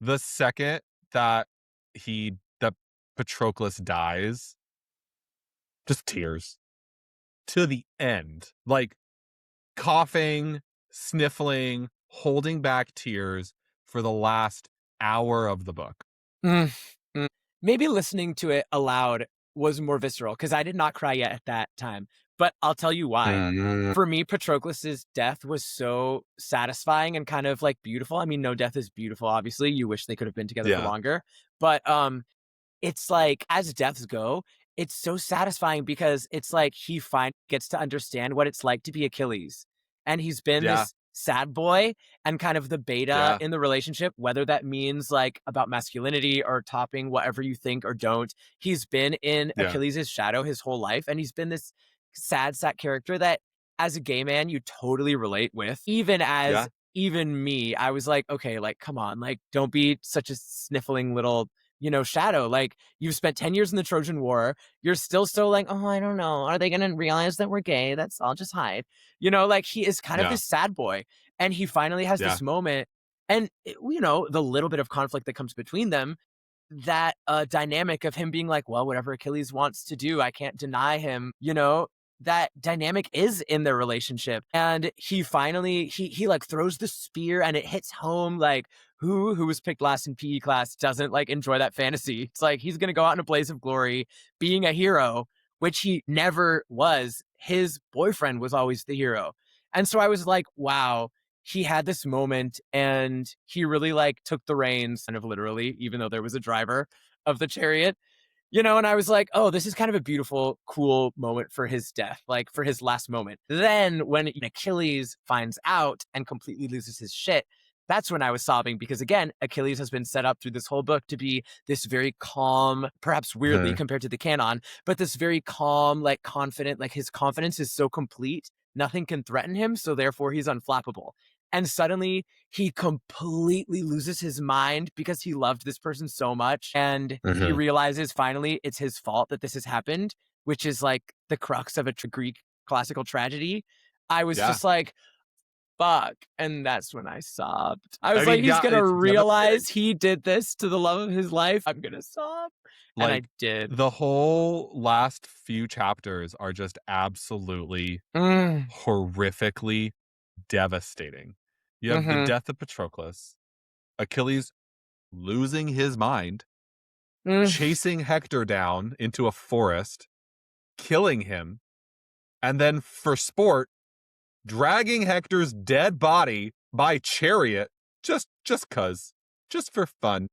The second that that Patroclus dies, just tears to the end. Like coughing, sniffling, holding back tears for the last hour of the book. Mm, mm. Maybe listening to it aloud was more visceral because I did not cry yet at that time. But I'll tell you why. Mm, For me, Patroclus's death was so satisfying and kind of like beautiful. I mean, no death is beautiful, obviously. You wish they could have been together for yeah. longer. But it's like as deaths go, it's so satisfying because it's like he finally gets to understand what it's like to be Achilles. And he's been Yeah. this sad boy and kind of the beta Yeah. in the relationship, whether that means like about masculinity or topping whatever you think or don't. He's been in Yeah. Achilles' shadow his whole life, and he's been this sad sack character that as a gay man you totally relate with. Yeah. Even me, I was like, okay, like come on, like don't be such a sniffling little shadow. Like you've spent 10 years in the Trojan War. You're still so like, oh, I don't know. Are they going to realize that we're gay? I'll just hide. Like he is kind of Yeah. this sad boy. And he finally has Yeah. this moment. And, the little bit of conflict that comes between them, that dynamic of him being like, well, whatever Achilles wants to do, I can't deny him, that dynamic is in their relationship. And he finally he like throws the spear and it hits home. Like who was picked last in PE class doesn't like enjoy that fantasy. It's like he's gonna go out in a blaze of glory being a hero, which he never was. His boyfriend was always the hero. And so I was like, wow, he had this moment and he really like took the reins kind of literally, even though there was a driver of the chariot, and I was like, oh, this is kind of a beautiful, cool moment for his death, like for his last moment. Then when Achilles finds out and completely loses his shit, that's when I was sobbing because again, Achilles has been set up through this whole book to be this very calm, perhaps weirdly Mhm. compared to the canon, but this very calm, like confident, like his confidence is so complete, nothing can threaten him. So therefore he's unflappable. And suddenly he completely loses his mind because he loved this person so much. And he Mhm. realizes finally it's his fault that this has happened, which is like the crux of a Greek classical tragedy. I was Yeah. just like, fuck. And that's when I sobbed. I I was like, mean, he's yeah, going to it's devastating. realize he did this to the love of his life. I'm going to sob. And I Like did. the whole last few chapters are just absolutely Mm, horrifically devastating. You have the hmm death of Patroclus, Achilles losing his mind, mm. chasing Hector down into a forest, killing him, and then for sport, dragging Hector's dead body by chariot just cuz, just for fun.